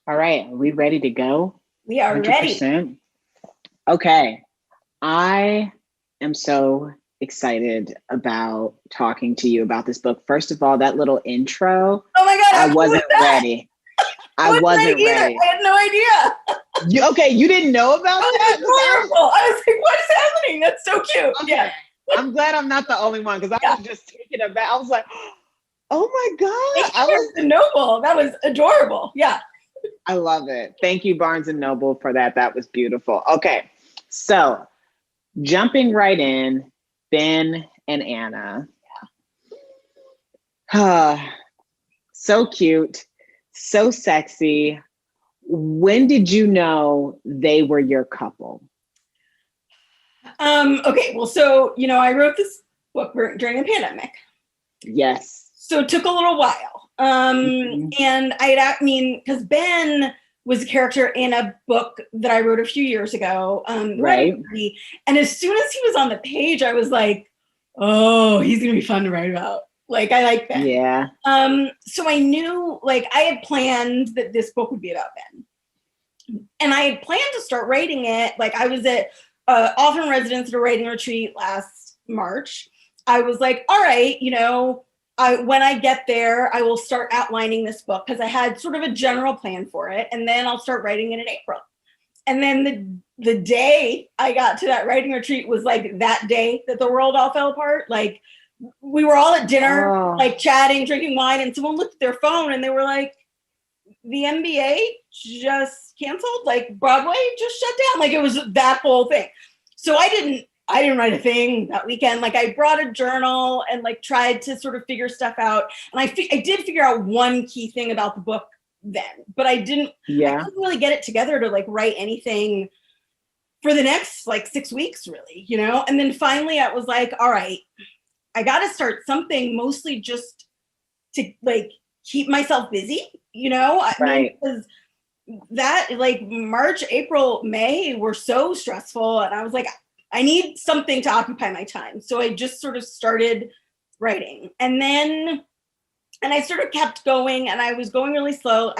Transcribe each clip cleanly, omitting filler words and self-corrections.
All right, are we ready to go? We are ready. 100%. Okay, I am so excited about talking to you about this book. First of all, that little intro, Oh my God, I how cool was wasn't that? ready. I I wasn't ready wasn't either. ready. I had no idea. Okay, you didn't know about That that? was adorable. I was like, what is happening? That's so cute. Yeah. Okay, I'm glad I'm not the only one because I Yeah. was just taken aback. I was like, oh my Thank God. you, Barnes and Noble. That was adorable. Yeah. I love it. Thank you, Barnes and Noble, for that. That was beautiful. Okay, so jumping right in, Ben and Anna. So cute, so sexy. When did you know they were your couple? Okay. Well, so, I wrote this book during the pandemic. Yes. So it took a little while. Mhm. And because Ben was a character in a book that I wrote a few years ago, The Wedding Right. Party. And as soon as he was on the page, I was like, oh, he's going to be fun to write about. Like, I like Ben. Yeah. So I knew, like, I had planned that this book would be about Ben. And I had planned to start writing it. Like, I was at Author in Residence at a writing retreat last March. I was like, all right, when I get there, I will start outlining this book because I had sort of a general plan for it. And then I'll start writing it in April. And then the day I got to that writing retreat was like that day that the world all fell apart. Like, we were all at dinner, like chatting, drinking wine, and someone looked at their phone and they were like, the NBA just canceled, like Broadway just shut down. Like, it was that whole thing. So I didn't write a thing that weekend. Like, I brought a journal and like tried to sort of figure stuff out. And I did figure out one key thing about the book then, but I couldn't really get it together to like write anything for the next like 6 weeks, really, And then finally I was like, all right, I got to start something, mostly just to like keep myself busy, I mean, because that like March, April, May were so stressful. And I was like, I need something to occupy my time. So I just sort of started writing. And I sort of kept going, and I was going really slow.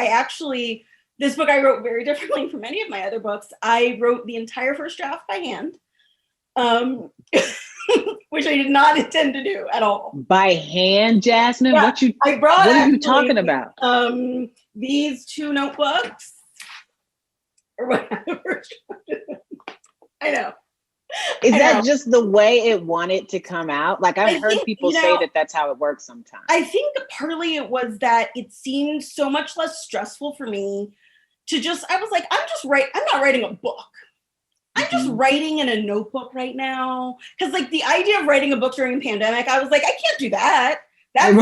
This book I wrote very differently from many of my other books. I wrote the entire first draft by hand. Which I did not intend to do at all. By hand, Jasmine? Yeah, What are you talking about? These two notebooks or whatever. I know. Is that just the way it wanted to come out? Like, I've heard people say that that's how it works sometimes. I think partly it was that it seemed so much less stressful for me to I was like, I'm not writing a book. I'm just writing in a notebook right now. Because like the idea of writing a book during a pandemic, I was like, I can't do that. I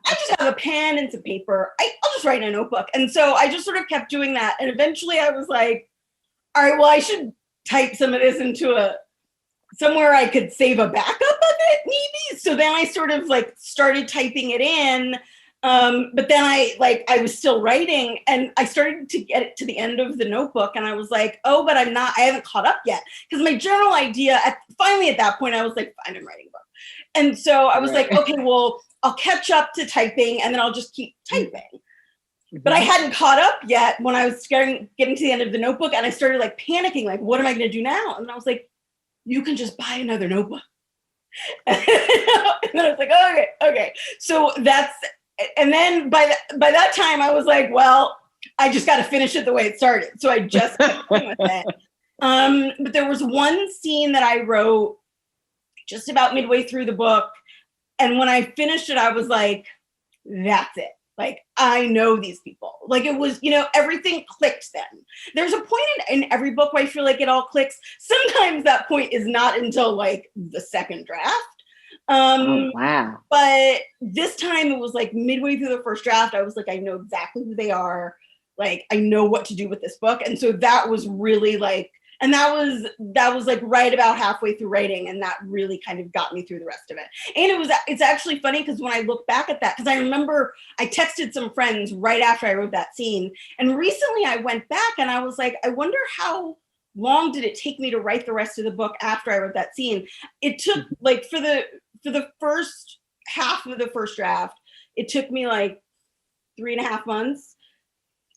just have a pen and some paper. I'll just write in a notebook. And so I just sort of kept doing that. And eventually I was like, all right, well, I should type some of this into somewhere I could save a backup of it, maybe. So then I sort of like started typing it in. But then I was still writing, and I started to get it to the end of the notebook, and I was like, oh, but I haven't caught up yet. Because my general idea, finally at that point, I was like, fine, I'm writing a book. And so I was like, okay, well, I'll catch up to typing, and then I'll just keep typing. But I hadn't caught up yet when I was getting to the end of the notebook, and I started like panicking, like, what am I going to do now? And I was like, you can just buy another notebook. And then I was like, okay. So and then by that time I was like, well, I just got to finish it the way it started. So I just kept going with it. But there was one scene that I wrote just about midway through the book. And when I finished it, I was like, that's it. Like, I know these people. Like, it was, everything clicked then. There's a point in every book where I feel like it all clicks. Sometimes that point is not until like the second draft. Oh, wow. But this time it was like midway through the first draft, I was like, I know exactly who they are. Like, I know what to do with this book. And so that was really like, and that was like right about halfway through writing. And that really kind of got me through the rest of it. And it's actually funny because when I look back at that, because I remember I texted some friends right after I wrote that scene. And recently I went back and I was like, I wonder how long did it take me to write the rest of the book after I wrote that scene? It took like for the first half of the first draft, it took me like 3.5 months.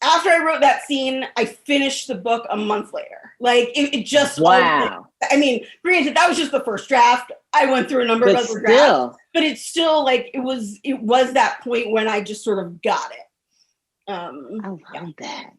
after I wrote that scene, I finished the book a month later. Like it just Wow. I mean, granted, that was just the first draft. I went through a number of other drafts, but it's still like it was that point when I just sort of got it. I love that.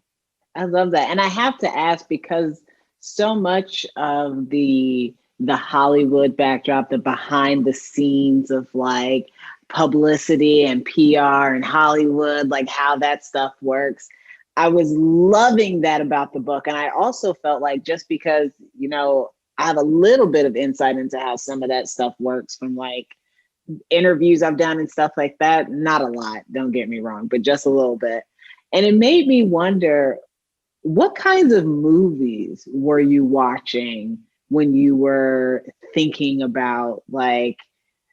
I love that. And I have to ask, because so much of the Hollywood backdrop, the behind the scenes of like publicity and PR and Hollywood, like how that stuff works. I was loving that about the book. And I also felt like, just because, you know, I have a little bit of insight into how some of that stuff works from like interviews I've done and stuff like that. Not a lot, don't get me wrong, but just a little bit. And it made me wonder, what kinds of movies were you watching when you were thinking about like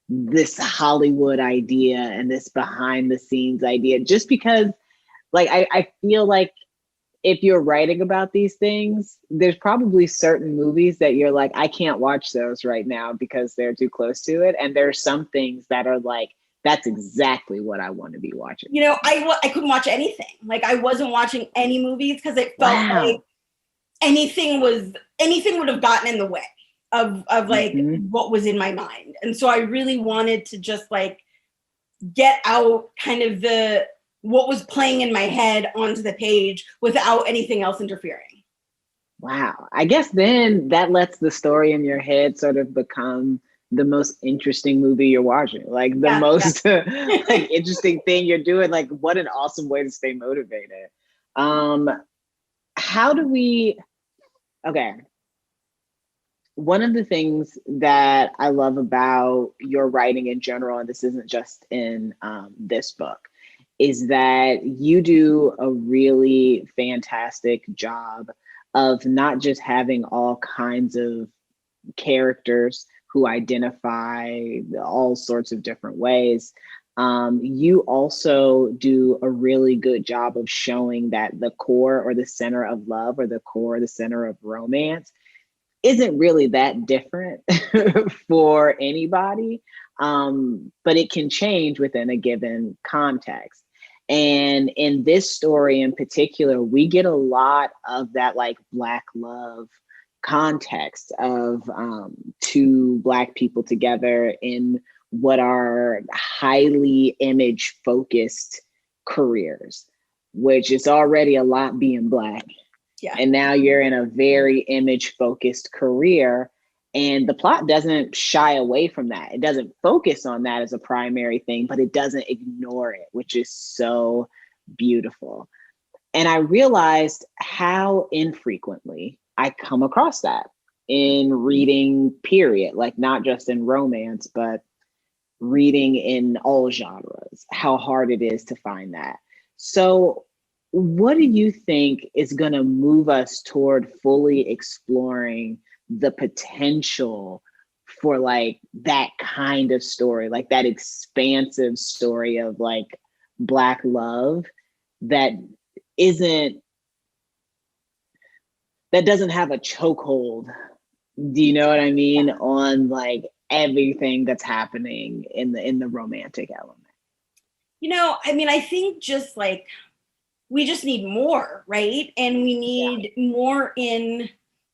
this Hollywood idea and this behind the scenes idea? Just because like I feel like if you're writing about these things, there's probably certain movies that you're like, I can't watch those right now because they're too close to it. And there's some things that are like, that's exactly what I want to be watching. You know, I couldn't watch anything. Like I wasn't watching any movies because it felt like anything would have gotten in the way of like what was in my mind. And so I really wanted to just like get out kind of what was playing in my head onto the page without anything else interfering. Wow. I guess then that lets the story in your head sort of become the most interesting movie you're watching, like the most like interesting thing you're doing. Like, what an awesome way to stay motivated. How do we, okay. One of the things that I love about your writing in general, and this isn't just in this book, is that you do a really fantastic job of not just having all kinds of characters who identify all sorts of different ways. You also do a really good job of showing that the core or the center of love, or the core or the center of romance, isn't really that different for anybody, but it can change within a given context. And in this story in particular, we get a lot of that like Black love context of two Black people together in what are highly image focused careers, which is already a lot being Black. Yeah. And now you're in a very image focused career, and the plot doesn't shy away from that. It doesn't focus on that as a primary thing, but it doesn't ignore it, which is so beautiful. And I realized how infrequently I come across that in reading, period, like not just in romance, but reading in all genres, how hard it is to find that. So what do you think is going to move us toward fully exploring the potential for like that kind of story, like that expansive story of like Black love that doesn't have a chokehold? Do you know what I mean? On like everything that's happening in the romantic element. You know, I mean, I think just like we just need more, right? And we need more in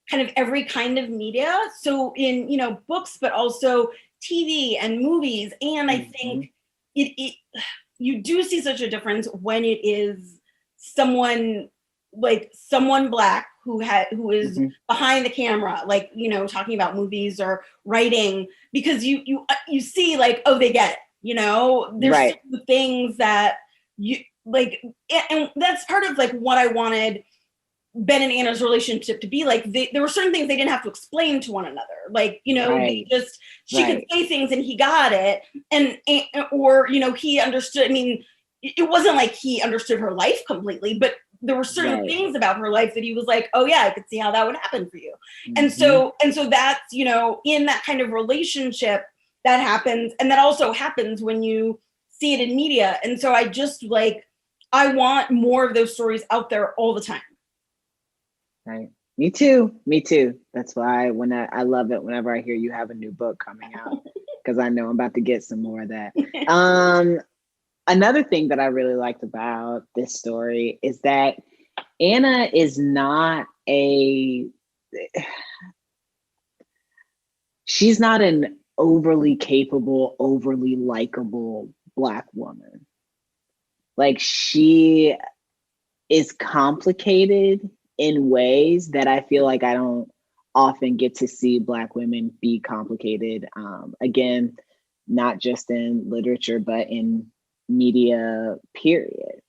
kind of every kind of media. So in, you know, books, but also TV and movies. And I think you do see such a difference when it is someone Black who is behind the camera, like, you know, talking about movies or writing, because you see like, oh, they get it, you know, there's the things that you like, and that's part of like what I wanted Ben and Anna's relationship to be like. There were certain things they didn't have to explain to one another, like, you know, she could say things and he got it, and or, you know, he understood. I mean, it wasn't like he understood her life completely, but there were certain things about her life that he was like, oh yeah, I could see how that would happen for you. And so that's, you know, in that kind of relationship that happens, and that also happens when you see it in media. And so I just like, I want more of those stories out there all the time. Right. Me too. That's why I love it whenever I hear you have a new book coming out, because I know I'm about to get some more of that. Another thing that I really liked about this story is that Anna is not a, she's not an overly capable, overly likable Black woman. Like, she is complicated in ways that I feel like I don't often get to see Black women be complicated. Again, not just in literature, but in media, period.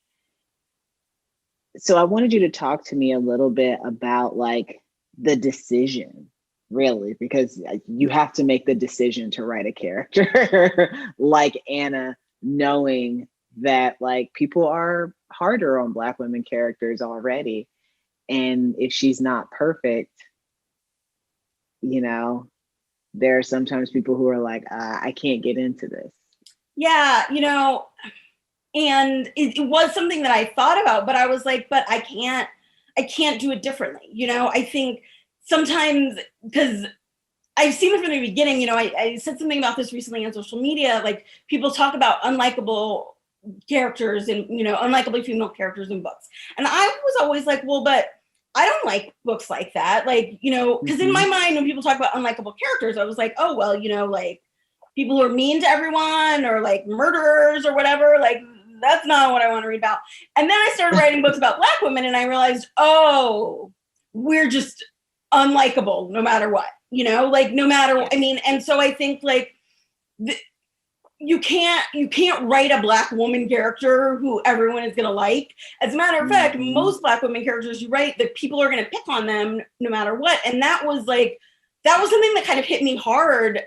So I wanted you to talk to me a little bit about like the decision, really, because you have to make the decision to write a character like Anna, knowing that like people are harder on Black women characters already. And if she's not perfect, you know, there are sometimes people who are like, I can't get into this. Yeah, and it was something that I thought about, but I was like, but I can't do it differently. I think sometimes, because I've seen it from the beginning, I said something about this recently on social media, like people talk about unlikable characters and, unlikable female characters in books. And I was always like, well, but I don't like books like that. Like, because in my mind, when people talk about unlikable characters, I was like, oh, well, like people who are mean to everyone or like murderers or whatever, like that's not what I want to read about. And then I started writing books about Black women and I realized, oh, we're just unlikable no matter what, like no matter, I mean, and so I think like you can't write a Black woman character who everyone is going to like. As a matter of fact, most Black women characters you write, that people are going to pick on them no matter what. And that was something that kind of hit me hard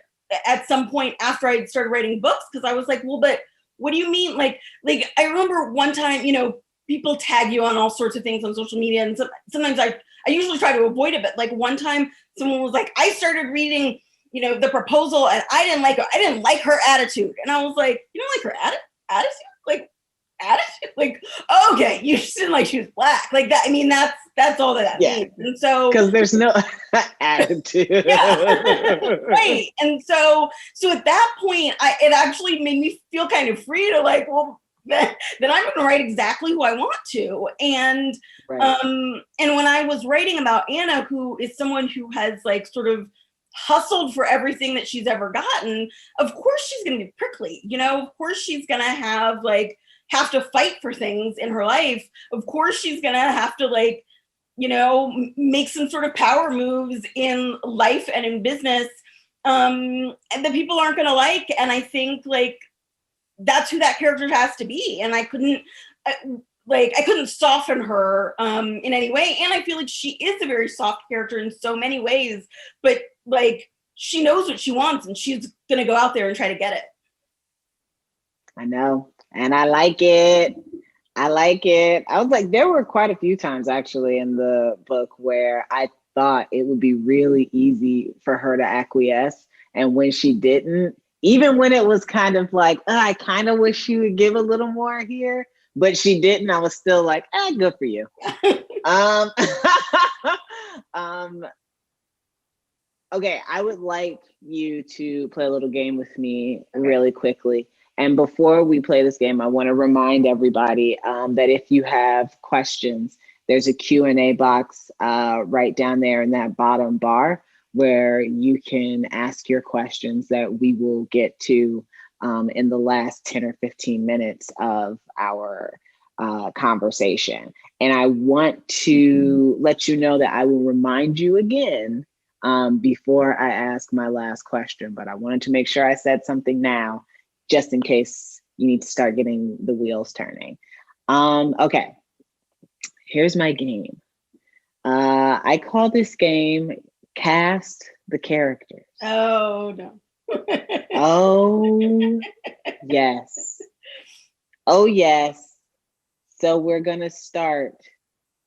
at some point after I started writing books, because I was like, well, but what do you mean? Like I remember one time, people tag you on all sorts of things on social media, and sometimes I usually try to avoid it, but like one time someone was like, I started reading the proposal and I didn't like her attitude. And I was like, you don't like her attitude? Like attitude? Like, okay, you just didn't like she was Black. Like that. I mean, that's all that means. And so because there's no attitude. Yeah. Right. And so at that point, it actually made me feel kind of free to like, well, then I'm going to write exactly who I want to. And right. And when I was writing about Anna, who is someone who has like sort of hustled for everything that she's ever gotten, of course she's going to be prickly, of course she's going to have to fight for things in her life. Of course she's going to have to like, make some sort of power moves in life and in business, and that people aren't going to like. And I think like that's who that character has to be. And I couldn't soften her in any way. And I feel like she is a very soft character in so many ways, but like she knows what she wants and she's going to go out there and try to get it. I know. And I like it. I was like, there were quite a few times actually in the book where I thought it would be really easy for her to acquiesce. And when she didn't, even when it was kind of like, I kind of wish she would give a little more here, but she didn't, I was still like, good for you. Okay, I would like you to play a little game with me really quickly. And before we play this game, I want to remind everybody that if you have questions, there's a Q&A box right down there in that bottom bar where you can ask your questions that we will get to in the last 10 or 15 minutes of our conversation. And I want to let you know that I will remind you again before I ask my last question, but I wanted to make sure I said something now, just in case you need to start getting the wheels turning. Okay, here's my game. I call this game Cast the Characters. Oh, no. Oh, yes. Oh, yes. So we're going to start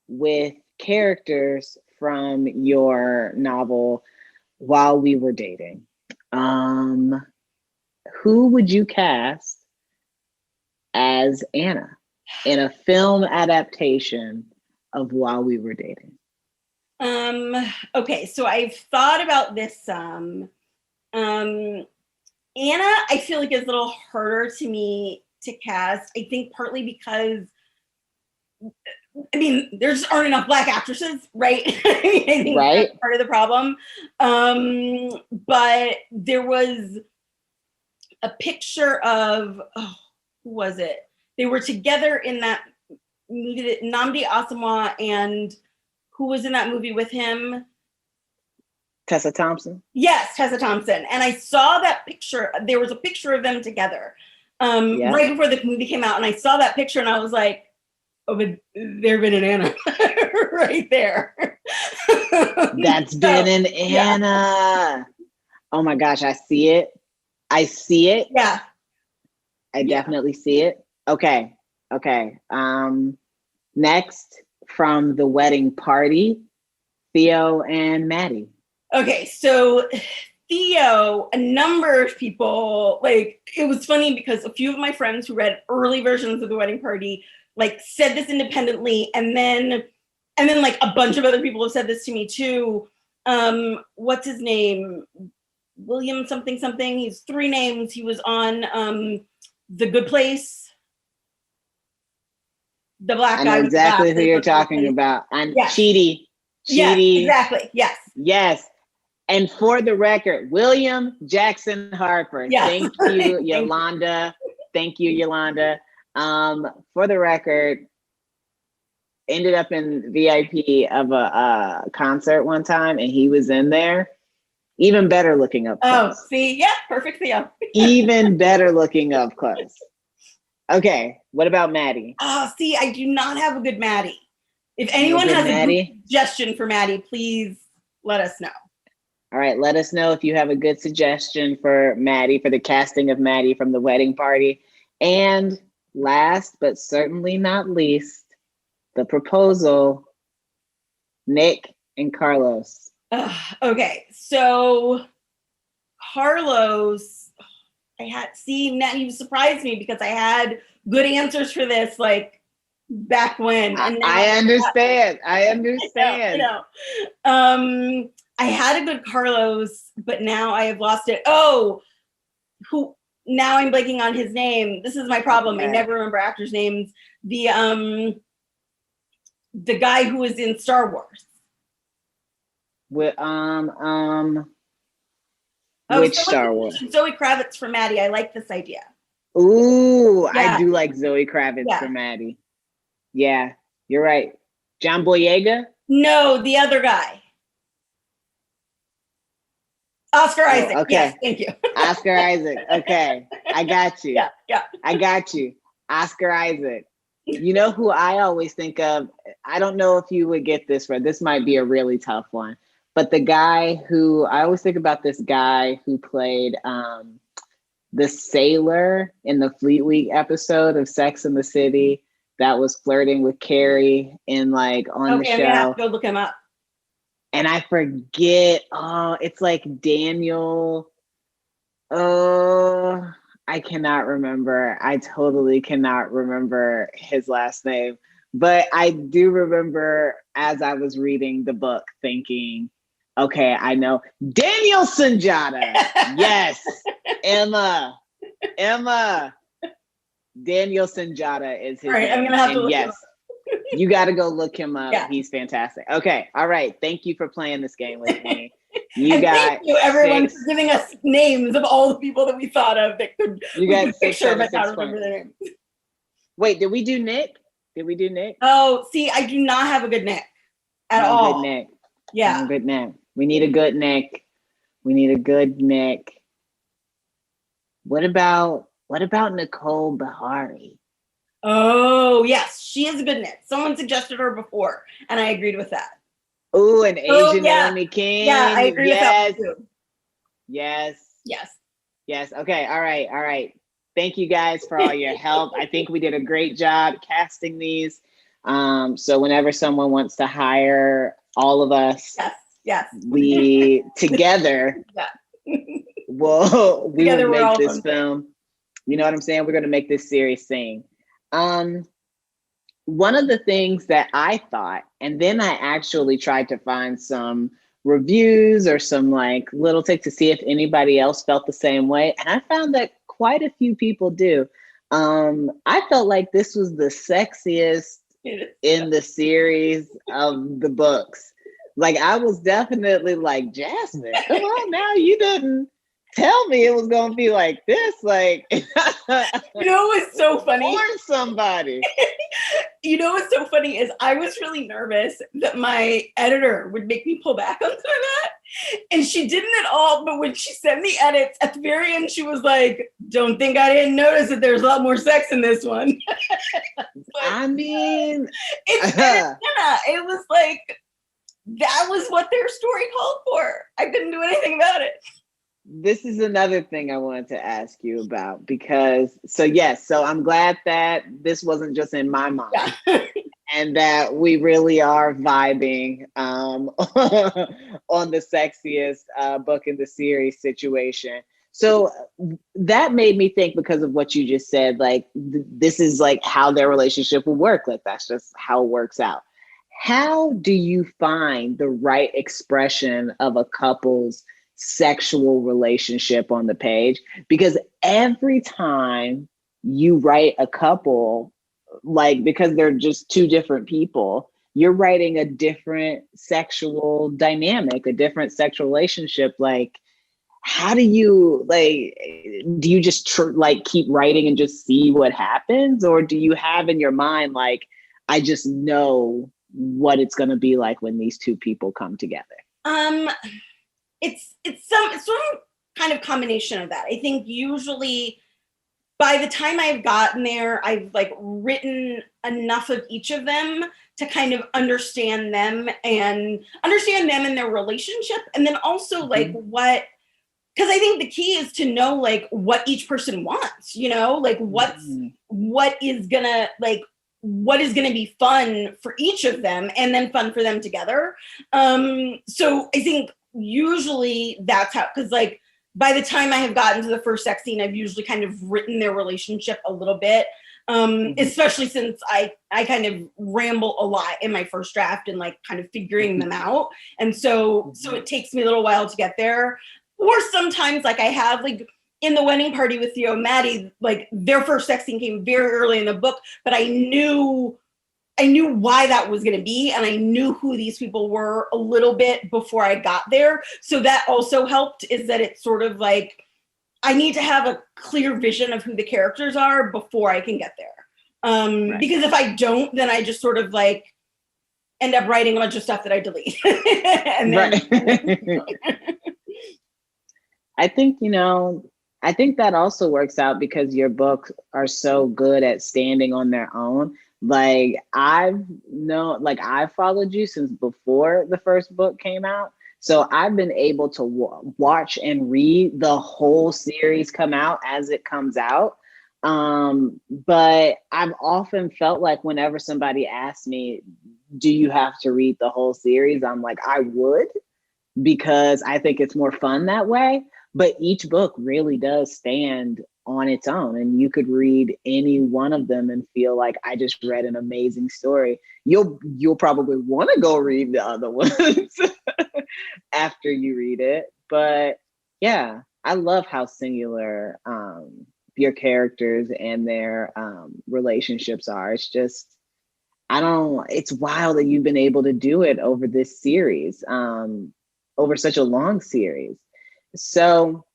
with characters from your novel While We Were Dating. Who would you cast as Anna in a film adaptation of While We Were Dating? Okay, so I've thought about this some. Anna, I feel like is a little harder to me to cast. I think partly because I mean, there just aren't enough Black actresses, right? I think Right. that's part of the problem. But there was a picture of, oh, who was it? They were together in that movie, Nnamdi Asomugha, and who was in that movie with him? Tessa Thompson. Yes, Tessa Thompson. And I saw that picture. There was a picture of them together right before the movie came out. And I saw that picture and I was like, oh, but there'd been an Anna right there. That's been an Anna. Yeah. Oh my gosh, I see it. I see it. Yeah. I definitely see it. Okay. Next, from The Wedding Party, Theo and Maddie. Okay, so Theo, a number of people, like, it was funny because a few of my friends who read early versions of The Wedding Party, like, said this independently, and then like a bunch of other people have said this to me too. What's his name? William something. He's 3 names. He was on The Good Place. The black guy. I know exactly who you're talking about. And Chidi. Yeah, exactly. Yes. And for the record, William Jackson Harper. Yes. Thank you, Yolanda. Thank you, Yolanda. For the record, ended up in VIP of a concert one time, and he was in there. Even better looking up close. Oh, see, yeah, perfect Theo. Even better looking up close. Okay, what about Maddie? Oh, see, I do not have a good Maddie. If anyone has a good suggestion for Maddie, please let us know. All right, let us know if you have a good suggestion for Maddie, for the casting of Maddie from The Wedding Party. And last, but certainly not least, the proposal, Nick and Carlos. Okay, so Carlos, now you surprised me because I had good answers for this, like, back when. And now I understand. I know. I had a good Carlos, but now I have lost it. Oh, now I'm blanking on his name. This is my problem. Okay. I never remember actors' names. The guy who was in Star Wars. With which Star Wars? Zoe Kravitz for Maddie. I like this idea. Ooh, yeah. I do like Zoe Kravitz for Maddie. Yeah, you're right. John Boyega? No, the other guy. Oscar Isaac. Okay. Yes, thank you. Oscar Isaac. Okay, I got you. Yeah. I got you. Oscar Isaac. You know who I always think of? I don't know if you would get this, this might be a really tough one. But the guy who, I always think about this guy who played the sailor in the Fleet Week episode of Sex and the City that was flirting with Carrie in on the show. I'm gonna have to go look him up. And I forget, it's like Daniel. Oh, I cannot remember. I totally cannot remember his last name. But I do remember as I was reading the book thinking, okay, I know. Daniel Sunjata. Yes. Emma. Daniel Sunjata is his name. I'm going to have to look him up. You got to go look him up. Yeah. He's fantastic. Okay. All right. Thank you for playing this game with me. Thank you, everyone, for giving us names of all the people that we thought of that could picture, but not remember their names. Wait, did we do Nick? Oh, see, I do not have a good Nick at all. Good Nick. Yeah. Good Nick. We need a good Nick. What about Nicole Behari? Oh, yes, she is a good Nick. Someone suggested her before, and I agreed with that. Ooh, an Asian Naomi King. Yeah, I agree with that too. Yes. Okay. All right. Thank you guys for all your help. I think we did a great job casting these. So whenever someone wants to hire all of us, yes, we together, we will make this film. You know what I'm saying? We're going to make this series sing. One of the things that I thought, and then I actually tried to find some reviews or some little tips to see if anybody else felt the same way. And I found that quite a few people do. I felt like this was the sexiest in the series of the books. Like I was definitely like, Jasmine, come on now, you didn't tell me it was gonna be like this. Like, You know what's so funny? warn somebody. You know what's so funny is I was really nervous that my editor would make me pull back on some of that. And she didn't at all. But when she sent me edits at the very end, she was like, don't think I didn't notice that there's a lot more sex in this one. I mean, it was like, that was what their story called for. I couldn't do anything about it. this is another thing I wanted to ask you about because, so yes, so I'm glad that this wasn't just in my mind. Yeah. And that we really are vibing on the sexiest book in the series situation. So that made me think because of what you just said, like this is like how their relationship will work. Like that's just how it works out. How do you find the right expression of a couple's sexual relationship on the page? Because every time you write a couple, like because they're just two different people, you're writing a different sexual dynamic, a different sexual relationship. Like how do you like, do you just like keep writing and just see what happens, or do you have in your mind like, I just know what it's going to be like when these two people come together? It's some kind of combination of that. I think usually by the time I've gotten there, I've like written enough of each of them to kind of understand them and their relationship. And then also like what, because I think the key is to know like what each person wants, you know, like what is gonna be fun for each of them and then fun for them together. So I think usually that's how, because like by the time I have gotten to the first sex scene, I've usually kind of written their relationship a little bit, especially since I kind of ramble a lot in my first draft and like kind of figuring them out. And so it takes me a little while to get there. Or sometimes like I have like in the wedding party with Theo and Maddie, like their first sex scene came very early in the book, but I knew why that was going to be. And I knew who these people were a little bit before I got there. So that also helped, is that it's sort of like, I need to have a clear vision of who the characters are before I can get there. Right. Because if I don't, then I just sort of like end up writing a bunch of stuff that I delete. And then, I think, I think that also works out because your books are so good at standing on their own. Like I've followed you since before the first book came out. So I've been able to watch and read the whole series come out as it comes out. But I've often felt like whenever somebody asks me, do you have to read the whole series? I'm like, I would, because I think it's more fun that way. But each book really does stand on its own, and you could read any one of them and feel like I just read an amazing story. You'll probably want to go read the other ones after you read it. But yeah, I love how singular your characters and their relationships are. It's just, it's wild that you've been able to do it over this series, over such a long series. So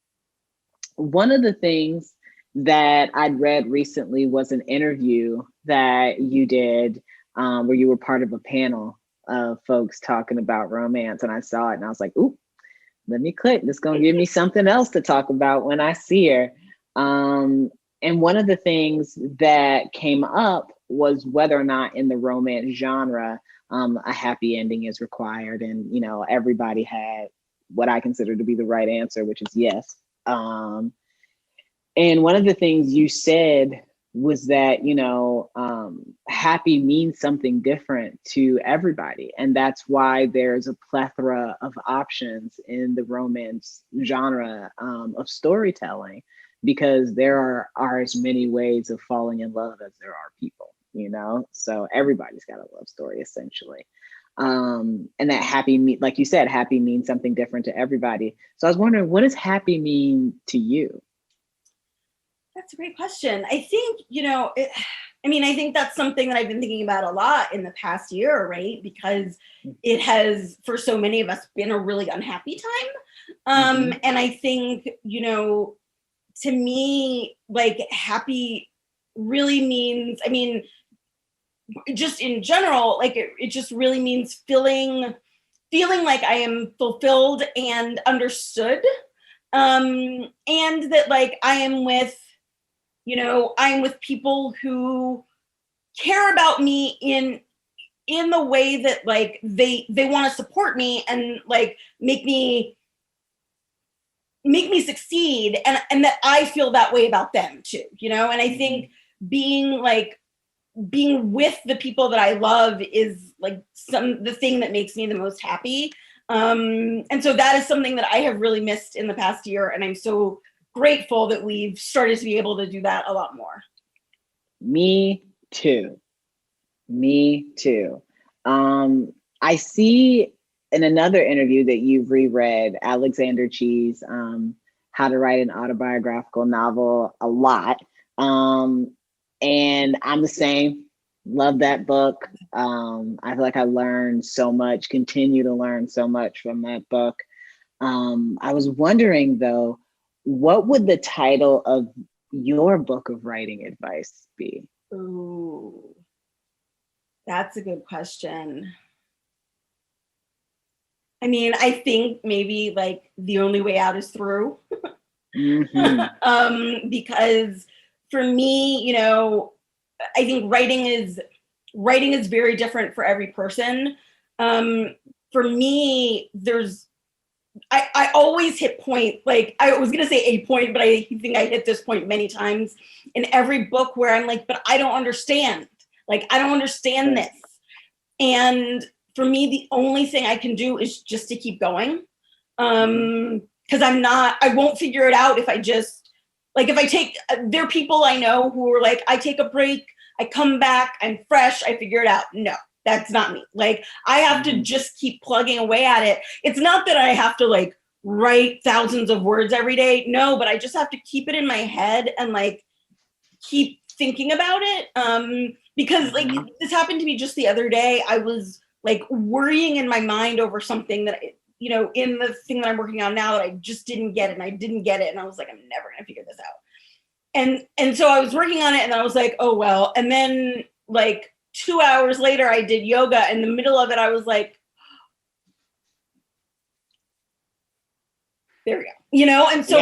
one of the things that I'd read recently was an interview that you did where you were part of a panel of folks talking about romance. And I saw it and I was like, ooh, let me click. This is going to give me something else to talk about when I see her. And one of the things that came up was whether or not in the romance genre, a happy ending is required. And, everybody had what I consider to be the right answer, which is yes. And one of the things you said was that, happy means something different to everybody. And that's why there's a plethora of options in the romance genre of storytelling, because there are as many ways of falling in love as there are people, so everybody's got a love story essentially. And that like you said, happy means something different to everybody. So I was wondering, what does happy mean to you? That's a great question. I think, I think that's something that I've been thinking about a lot in the past year, right? Because it has, for so many of us, been a really unhappy time. And I think, to me, like, happy really means, just in general, like, it just really means feeling like I am fulfilled and understood. And that, like, I'm with people who care about me in the way that, like, they want to support me and, like, make me succeed, and that I feel that way about them too, and I think being with the people that I love is, like, the thing that makes me the most happy. And so that is something that I have really missed in the past year, and I'm so grateful that we've started to be able to do that a lot more. Me too. I see in another interview that you've reread Alexander Chee's How to Write an Autobiographical Novel a lot. And I'm the same. Love that book. I feel like I learned so much, continue to learn so much from that book. I was wondering, though, what would the title of your book of writing advice be? Ooh, that's a good question. I think maybe, like, The Only Way Out is Through. Because for me, I think writing is very different for every person. For me, I always hit point, like, I was going to say a point, but I think I hit this point many times in every book where I'm like, but I don't understand. Like, I don't understand this. And for me, the only thing I can do is just to keep going. Because I won't figure it out if I just, like, there are people I know who are like, I take a break, I come back, I'm fresh, I figure it out. No, that's not me. Like, I have to just keep plugging away at it. It's not that I have to, like, write thousands of words every day. No, but I just have to keep it in my head and, like, keep thinking about it. Because, like, this happened to me just the other day. I was, like, worrying in my mind over something that, in the thing that I'm working on now, that I just didn't get it, and I didn't get it. And I was like, I'm never going to figure this out. And so I was working on it, and I was like, oh, well. And then, like, 2 hours later, I did yoga. In the middle of it, I was like, there we go, and so,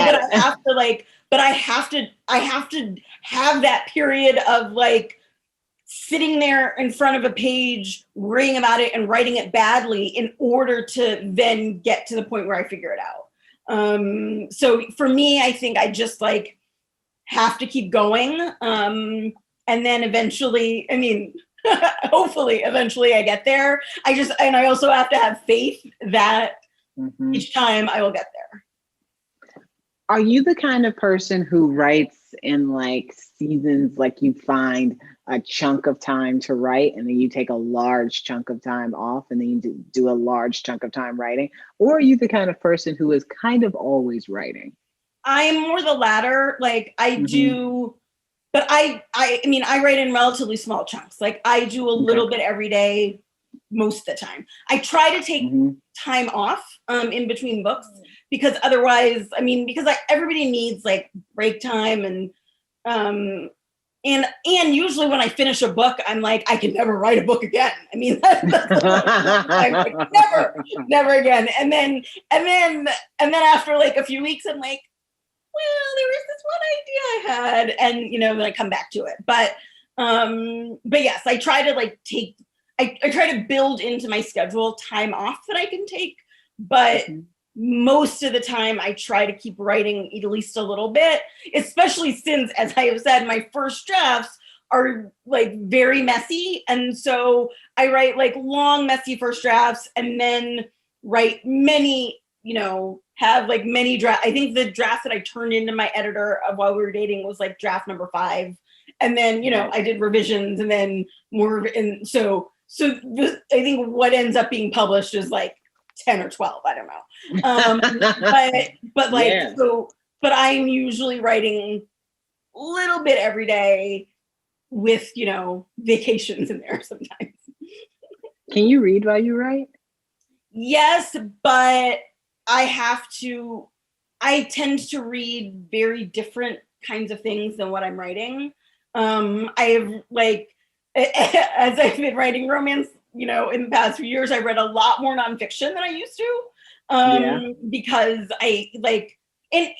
but I have to have that period of, like, sitting there in front of a page, worrying about it and writing it badly in order to then get to the point where I figure it out. So for me, I think I just, like, have to keep going. And then eventually, hopefully eventually I get there. I also have to have faith that each time I will get there. Are you the kind of person who writes in, like, seasons, like you find a chunk of time to write and then you take a large chunk of time off and then you do a large chunk of time writing? Or are you the kind of person who is kind of always writing? I am more the latter. Like, I do, but I write in relatively small chunks. Like, I do a little bit every day, most of the time. I try to take time off in between books, because otherwise, everybody needs, like, break time, and usually when I finish a book, I'm like, I can never write a book again. I'm like, never again. And then after, like, a few weeks, I'm like, well, there was this one idea I had, and then I come back to it. But yes, I try to, like, I try to build into my schedule time off that I can take, but most of the time I try to keep writing at least a little bit, especially since, as I have said, my first drafts are, like, very messy. And so I write, like, long, messy first drafts, and then write many, have, like, many drafts. I think the draft that I turned into my editor of While We Were Dating was, like, draft number 5. And then, I did revisions, and then more. And so I think what ends up being published is, like, 10 or 12, I don't know. But like, but I'm usually writing little bit every day with, vacations in there sometimes. Can you read while you write? Yes, but I tend to read very different kinds of things than what I'm writing. I have as I've been writing romance, in the past few years, I read a lot more nonfiction than I used to. Because I and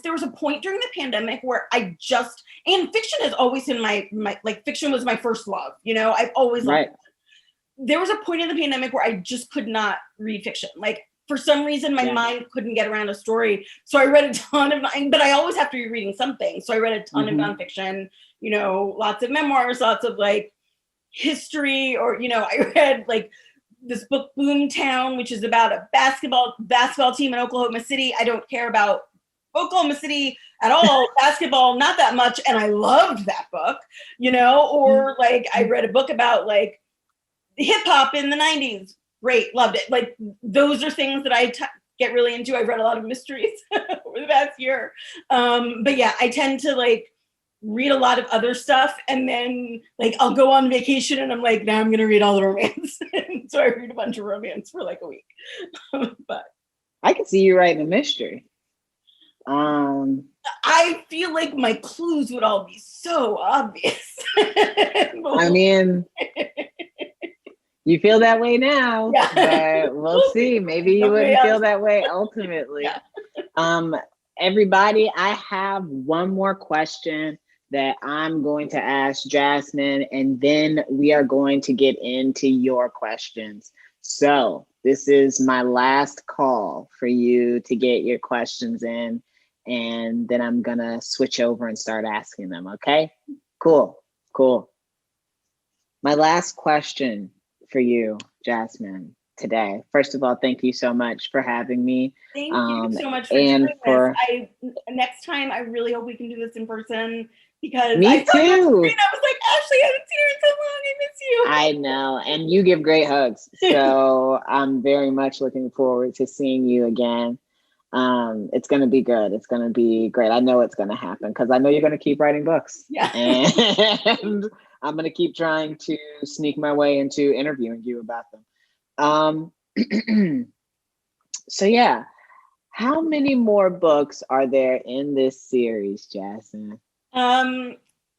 there was a point during the pandemic where and fiction has always been my fiction was my first love. I've always loved it. There was a point in the pandemic where I just could not read fiction. For some reason, my mind couldn't get around a story. So I read a ton of, but I always have to be reading something. So I read a ton of nonfiction, lots of memoirs, lots of history, or, I read this book, Boomtown, which is about a basketball team in Oklahoma City. I don't care about Oklahoma City at all, basketball, not that much. And I loved that book, or I read a book about hip hop in the 90s. Great, loved it. Those are things that I get really into. I've read a lot of mysteries over the past year. But yeah, I tend to read a lot of other stuff, and then I'll go on vacation and I'm now I'm gonna read all the romance. So I read a bunch of romance for a week. But I can see you writing a mystery. I feel like my clues would all be so obvious. I mean, you feel that way now, but we'll see. Maybe you wouldn't feel that way ultimately. Everybody, I have one more question that I'm going to ask Jasmine, and then we are going to get into your questions. So this is my last call for you to get your questions in, and then I'm gonna switch over and start asking them, okay? Cool. My last question for you, Jasmine, today. First of all, thank you so much for having me. Thank you so much for doing this. Next time, I really hope we can do this in person, because me too. I was like, Ashley, I haven't seen her in so long. I miss you. I know, and you give great hugs. So I'm very much looking forward to seeing you again. It's going to be good. It's going to be great. I know it's going to happen because I know you're going to keep writing books. Yeah. And I'm going to keep trying to sneak my way into interviewing you about them. So yeah, how many more books are there in this series, Jasmine?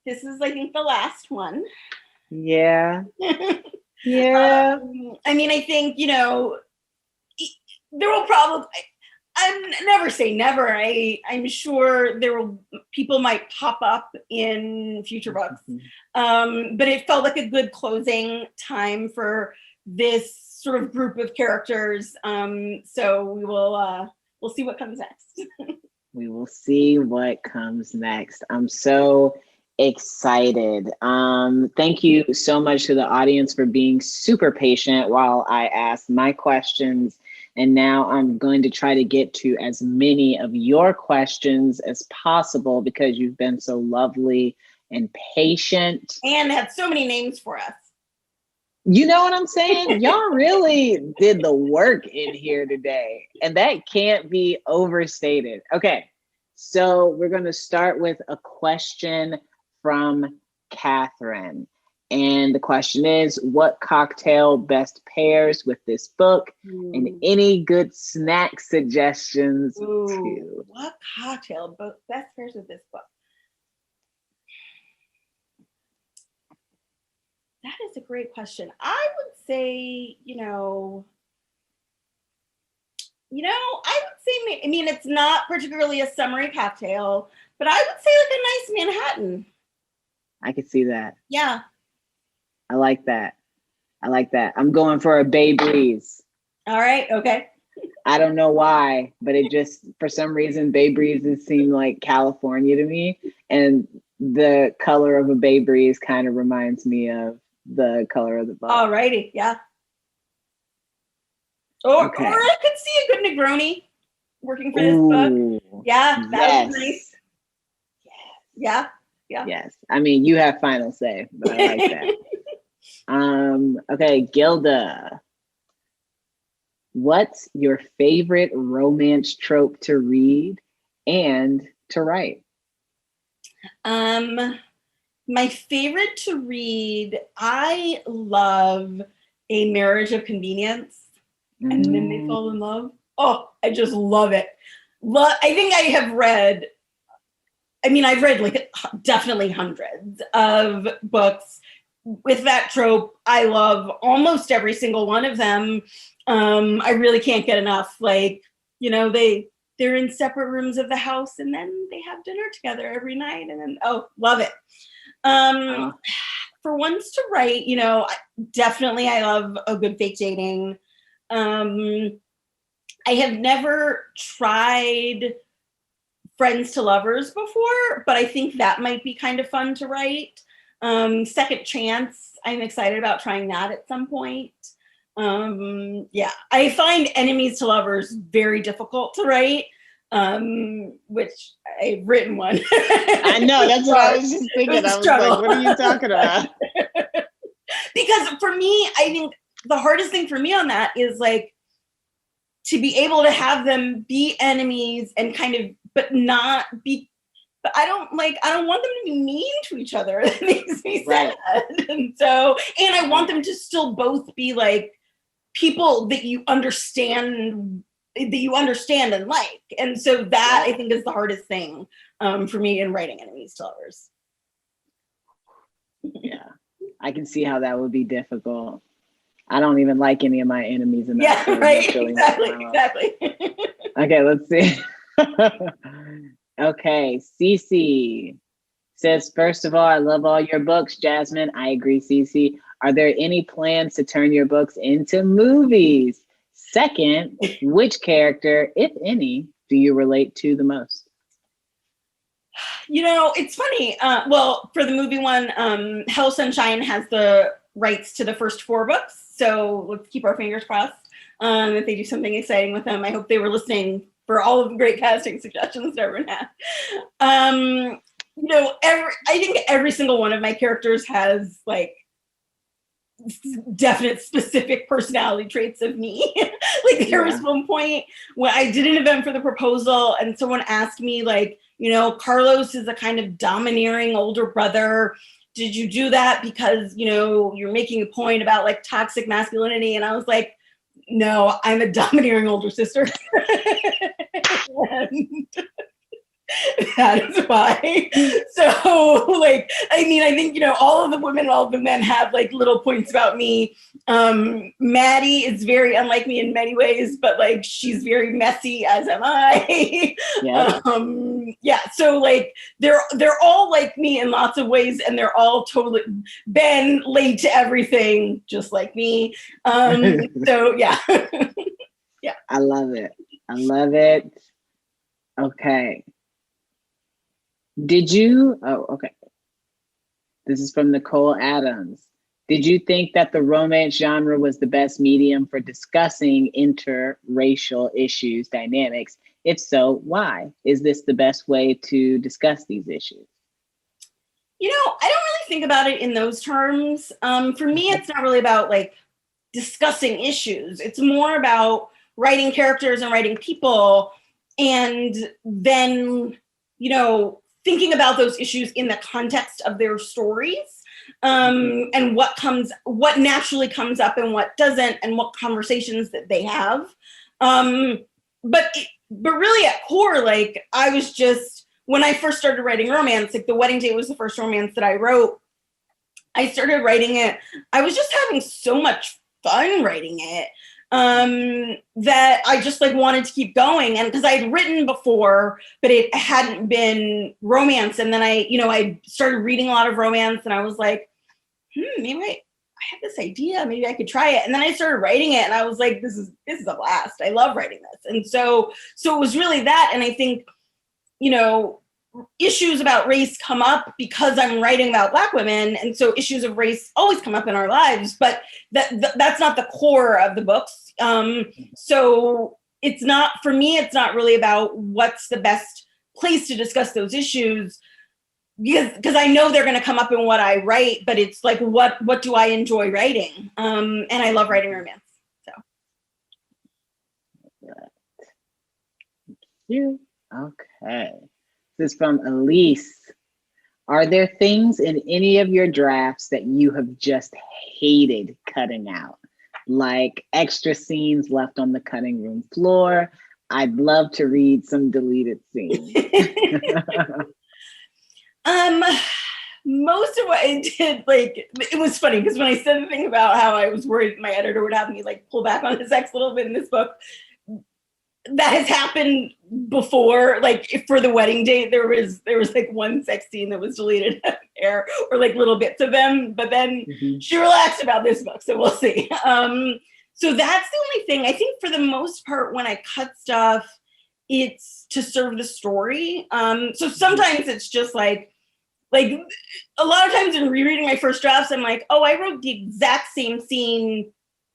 This is, I think, the last one. Yeah. Yeah. I mean, I think, there will probably, I never say never. I'm sure people might pop up in future books. But it felt like a good closing time for this sort of group of characters. So we'll see what comes next. We will see what comes next. I'm so excited. Thank you so much to the audience for being super patient while I asked my questions. And now I'm going to try to get to as many of your questions as possible because you've been so lovely and patient. And had so many names for us. You know what I'm saying? Y'all really did the work in here today, and that can't be overstated. Okay, so we're going to start with a question from Catherine. And the question is, what cocktail best pairs with this book? And any good snack suggestions too? What cocktail best pairs with this book? That is a great question. I would say, I mean, it's not particularly a summery cocktail, but I would say a nice Manhattan. I could see that. Yeah. I like that. I'm going for a Bay Breeze. All right. Okay. I don't know why, but it just, for some reason, Bay Breezes seem like California to me. And the color of a Bay Breeze kind of reminds me of the color of the book. All righty. Yeah. Or I could see a good Negroni working for this book. Yeah. That would be nice. Yeah. Yes. I mean, you have final say, but I like that. Okay, Gilda. What's your favorite romance trope to read and to write? My favorite to read, I love A Marriage of Convenience, and then they fall in love. Oh, I just love it. I think I have read, I've read like definitely hundreds of books with that trope. I love almost every single one of them. I really can't get enough. Like, they're in separate rooms of the house and then they have dinner together every night, and then love it. For ones to write, definitely I love a good fake dating. I have never tried friends to lovers before, but I think that might be kind of fun to write. Second chance, I'm excited about trying that at some point. I find enemies to lovers very difficult to write, which I've written one. I know, that's what I was just thinking. I was like, what are you talking about? Because for me, I think the hardest thing for me on that is like to be able to have them be enemies and kind of, but not be, but I don't want them to be mean to each other. That makes me sad. Right. And I want them to still both be like people that you understand and like. And so that I think is the hardest thing for me in writing enemies to lovers. Yeah, I can see how that would be difficult. I don't even like any of my enemies in that. Yeah, right. Exactly. Okay, let's see. Okay, Cece says, first of all, I love all your books, Jasmine. I agree, Cece. Are there any plans to turn your books into movies? Second, which character, if any, do you relate to the most? It's funny. Well, for the movie one, Hell Sunshine has the rights to the first 4 books. So let's keep our fingers crossed if they do something exciting with them. I hope they were listening for all of the great casting suggestions that everyone had. I think every single one of my characters has like definite specific personality traits of me. Like there was one point when I did an event for the proposal and someone asked me like, Carlos is a kind of domineering older brother. Did you do that because, you're making a point about like toxic masculinity? And I was like, no, I'm a domineering older sister. That is why. So like, I think, all of the women, all of the men have like little points about me. Maddie is very unlike me in many ways, but like, she's very messy, as am I. So like, they're all like me in lots of ways, and they're all totally Ben late to everything, just like me. So yeah. Yeah. I love it. Okay. Okay. This is from Nicole Adams. Did you think that the romance genre was the best medium for discussing interracial issues, dynamics? If so, why? Is this the best way to discuss these issues? I don't really think about it in those terms. For me, it's not really about like discussing issues. It's more about writing characters and writing people, and then, thinking about those issues in the context of their stories, and what naturally comes up and what doesn't, and what conversations that they have. But really at core, like I was just, when I first started writing romance, like The Wedding Date was the first romance that I wrote. I started writing it. I was just having so much fun writing it. That I just like wanted to keep going. And because I had written before, but it hadn't been romance. And then I started reading a lot of romance, and I was like, maybe I have this idea, maybe I could try it. And then I started writing it, and I was like, this is a blast. I love writing this. And so it was really that. And I think, issues about race come up because I'm writing about Black women, and so issues of race always come up in our lives, but that's not the core of the books. So it's not, for me, it's not really about what's the best place to discuss those issues, because I know they're going to come up in what I write, but it's like, what do I enjoy writing? And I love writing romance. So. Thank you. Okay. This is from Elise. Are there things in any of your drafts that you have just hated cutting out? Like extra scenes left on the cutting room floor? I'd love to read some deleted scenes. um, Most of what I did, like, it was funny because when I said the thing about how I was worried my editor would have me like pull back on the sex a little bit in this book, that has happened before. Like for the wedding date, there was like one sex scene that was deleted there, or like little bits of them. But then she relaxed about this book, so we'll see. So that's the only thing. I think for the most part, when I cut stuff, it's to serve the story. So sometimes it's just like a lot of times in rereading my first drafts, I'm like, oh, I wrote the exact same scene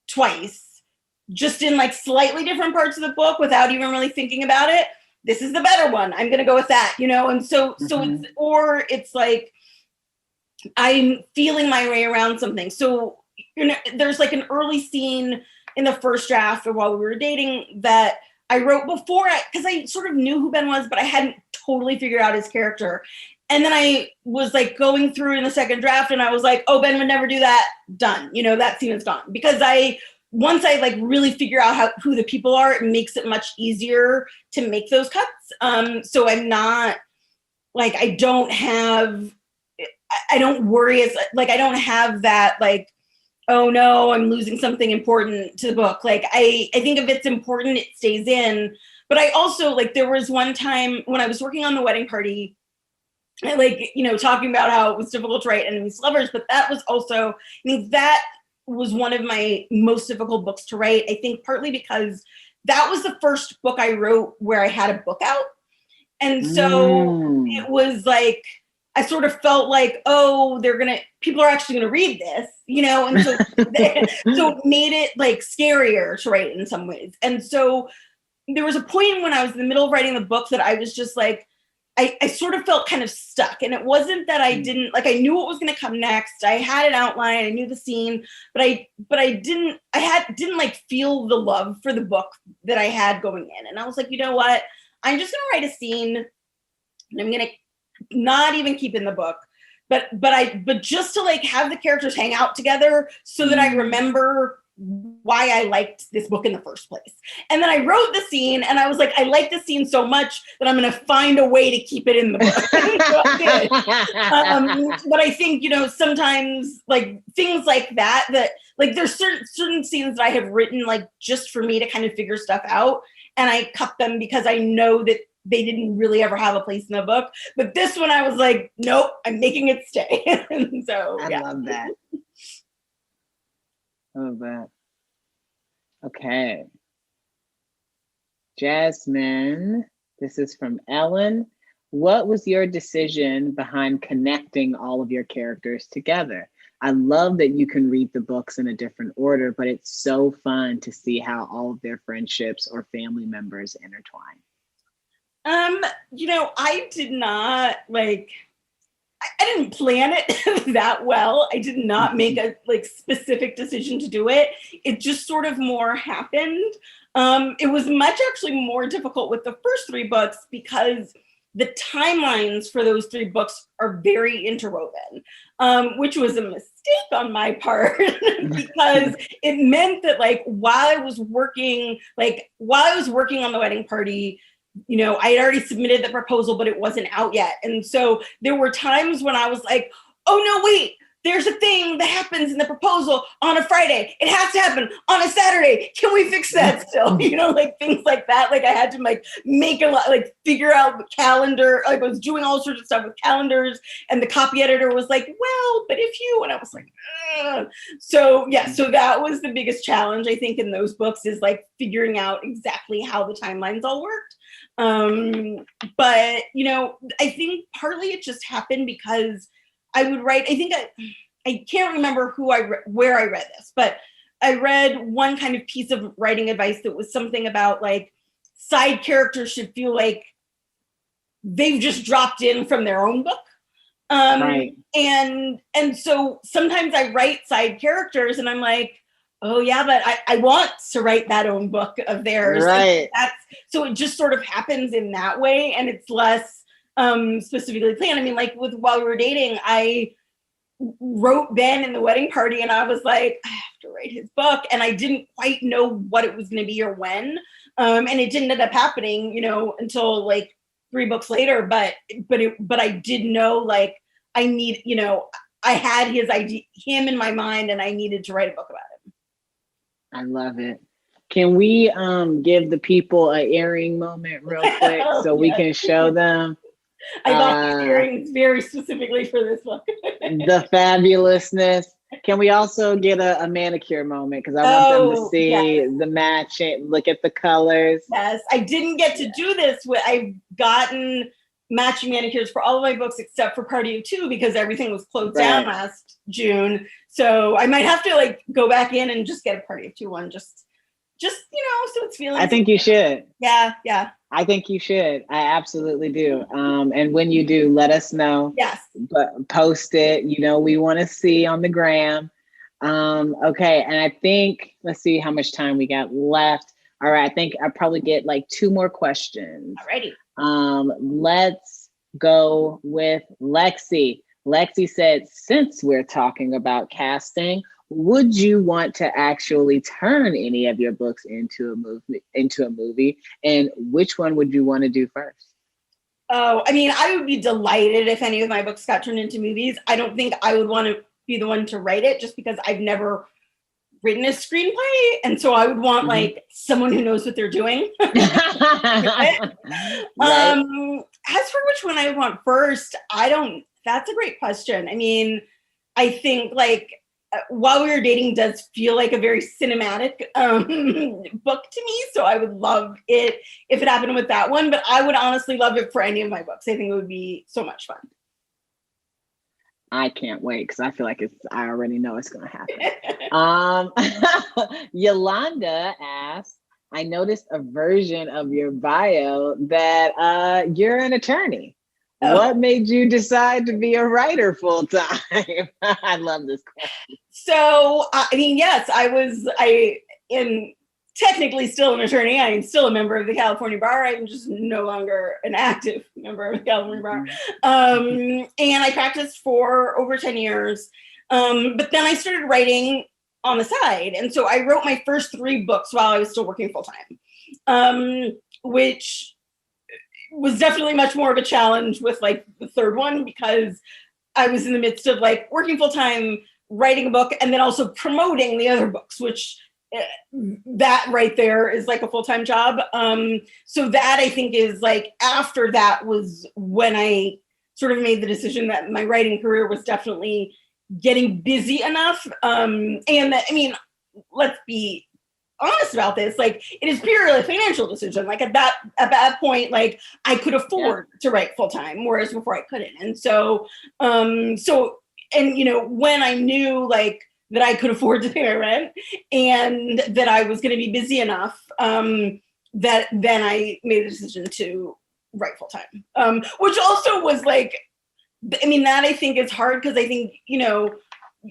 twice, just in like slightly different parts of the book without even really thinking about it. This is the better one. I'm going to go with that, you know? And so it's like, I'm feeling my way around something. So, you know, there's like an early scene in the first draft of while we were dating that I wrote before, because I sort of knew who Ben was, but I hadn't totally figured out his character. And then I was like going through in the second draft and I was like, oh, Ben would never do that. Done. You know, that scene is gone. Because once I like really figure out who the people are, it makes it much easier to make those cuts. So I'm not like, I don't worry as like, I don't have that like, oh no, I'm losing something important to the book. Like I think if it's important, it stays in. But I also like, there was one time when I was working on the wedding party, like, you know, talking about how it was difficult to write enemies to lovers, but that was also, I mean, that was one of my most difficult books to write. I think partly because that was the first book I wrote where I had a book out. And so it was like, I sort of felt like, oh, people are actually going to read this, you know? And so, so it made it like scarier to write in some ways. And so there was a point when I was in the middle of writing the book that I was just like, I sort of felt kind of stuck. And it wasn't that I didn't, like, I knew what was going to come next. I had an outline, I knew the scene, but I didn't like feel the love for the book that I had going in. And I was like, you know what? I'm just going to write a scene and I'm going to not even keep in the book, but just to like have the characters hang out together so that I remember why I liked this book in the first place. And then I wrote the scene and I was like, I like the scene so much that I'm going to find a way to keep it in the book. So I did. But I think, you know, sometimes like things like that like there's certain scenes that I have written like just for me to kind of figure stuff out. And I cut them because I know that they didn't really ever have a place in the book. But this one I was like, nope, I'm making it stay. And so I love that. Love that. Okay. Jasmine, this is from Ellen. What was your decision behind connecting all of your characters together? I love that you can read the books in a different order, but it's so fun to see how all of their friendships or family members intertwine. You know, I did not like, I didn't plan it that well. I did not make a like specific decision to do it. It just sort of more happened. It was much actually more difficult with the first three books because the timelines for those three books are very interwoven, which was a mistake on my part because it meant that like while I was working on the wedding party, you know, I had already submitted the proposal, but it wasn't out yet. And so there were times when I was like, oh no, wait, there's a thing that happens in the proposal on a Friday. It has to happen on a Saturday. Can we fix that still? You know, like things like that. Like I had to like make a lot, like figure out the calendar. Like I was doing all sorts of stuff with calendars and the copy editor was like, well, but if you, and I was like, ugh. So yeah, so that was the biggest challenge I think in those books is like figuring out exactly how the timelines all worked. But you know, I think partly it just happened because I would write, I think I can't remember where I read this, but I read one kind of piece of writing advice that was something about like side characters should feel like they've just dropped in from their own book. Right. And so sometimes I write side characters and I'm like, oh yeah, but I want to write that own book of theirs. Right. So it just sort of happens in that way. And it's less, specifically planned. I mean, like with While We Were Dating, I wrote Ben in the wedding party, and I was like, I have to write his book, and I didn't quite know what it was going to be or when, and it didn't end up happening, you know, until like 3 books later. But I did know, like, I need, you know, I had him in my mind, and I needed to write a book about him. I love it. Can we give the people an earring moment real quick so we can show them? I bought these earrings very specifically for this book. The fabulousness. Can we also get a manicure moment? Because I want them to see the matching, look at the colors. Yes, I didn't get to do this. I've gotten matching manicures for all of my books except for Party of Two, because everything was closed down last June. So I might have to like go back in and just get a Party of Two one, just you know, so it's feeling. I think you should. Yeah. I think you should. I absolutely do. And when you do, let us know. Yes. But post it. You know, we want to see on the gram. Okay. And I think, let's see how much time we got left. All right. I think I probably get like 2 more questions. Alrighty. Let's go with Lexi. Lexi said, since we're talking about casting, would you want to actually turn any of your books into a movie? And which one would you want to do first? Oh, I mean, I would be delighted if any of my books got turned into movies. I don't think I would want to be the one to write it, just because I've never written a screenplay. And so I would want like someone who knows what they're doing. Right. As for which one I would want first, that's a great question. I mean, I think like While We Were Dating does feel like a very cinematic book to me. So I would love it if it happened with that one, but I would honestly love it for any of my books. I think it would be so much fun. I can't wait, because I feel like I already know it's going to happen. Yolanda asked, I noticed a version of your bio that you're an attorney. Oh. What made you decide to be a writer full time? I love this question. So, I mean, yes, I am technically still an attorney. I am still a member of the California Bar. I'm just no longer an active member of the California Bar. And I practiced for over 10 years. But then I started writing on the side. And so I wrote my first 3 books while I was still working full time, which was definitely much more of a challenge with like the 3rd one, because I was in the midst of like working full time, writing a book, and then also promoting the other books, which that right there is like a full-time job. So that I think is like, after that was when I sort of made the decision that my writing career was definitely getting busy enough. And that, I mean, let's be honest about this, like it is purely a financial decision. Like at that point, like I could afford to write full-time, whereas before I couldn't. And so, and you know, when I knew like that I could afford to pay my rent and that I was going to be busy enough, that then I made the decision to write full time, which also was like, I mean, that I think is hard, because I think, you know,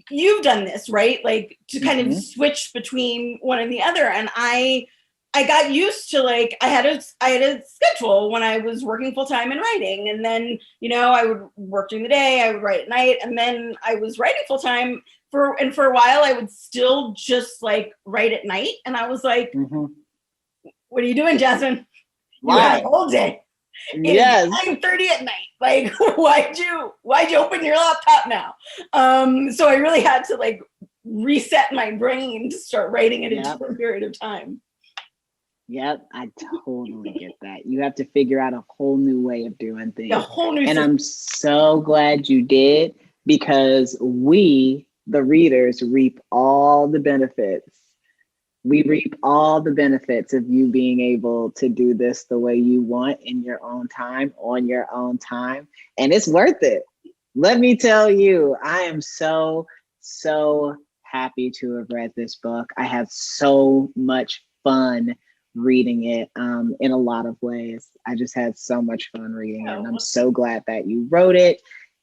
you've done this, right? Like to kind of switch between one and the other. And I got used to like, I had a schedule when I was working full time and writing. And then, you know, I would work during the day, I would write at night. And then I was writing full time for a while, I would still just like write at night. And I was like, what are you doing, Jasmine? You have a whole day. Yes. It's 9:30 at night. Like, why'd you open your laptop now? So I really had to like reset my brain to start writing in a different period of time. Yep, I totally get that. You have to figure out a whole new way of doing things. A whole new system. I'm so glad you did, because we, the readers, reap all the benefits. We reap all the benefits of you being able to do this the way you want, in your own time, on your own time. And it's worth it. Let me tell you, I am so happy to have read this book. I had so much fun reading it in a lot of ways. I just had so much fun reading it. And I'm so glad that you wrote it.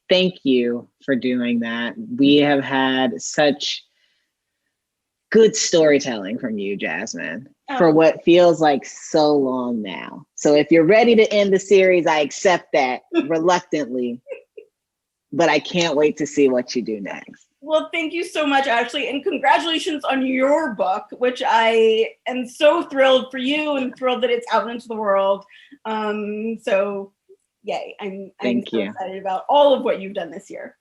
Thank you for doing that. We have had such good storytelling from you, Jasmine, for Oh, what feels like so long now. So if you're ready to end the series, I accept that reluctantly, but I can't wait to see what you do next. well, thank you so much, Ashley, and congratulations on your book, which I am so thrilled for you and thrilled that it's out into the world. So yay, I'm Thank so you. excited about all of what you've done this year.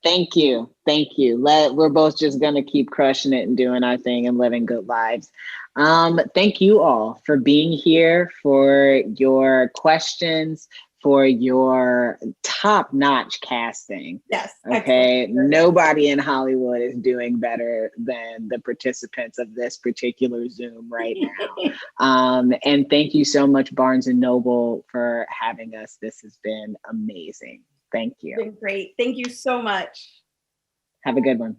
Thank you. Thank you. We're both just going to keep crushing it and doing our thing and living good lives. Thank you all for being here, for your questions, for your top-notch casting. Yes. Okay. Excellent. Nobody in Hollywood is doing better than the participants of this particular Zoom right now. And thank you so much, Barnes and Noble, for having us. This has been amazing. Thank you. Been great. Thank you so much. Have a good one.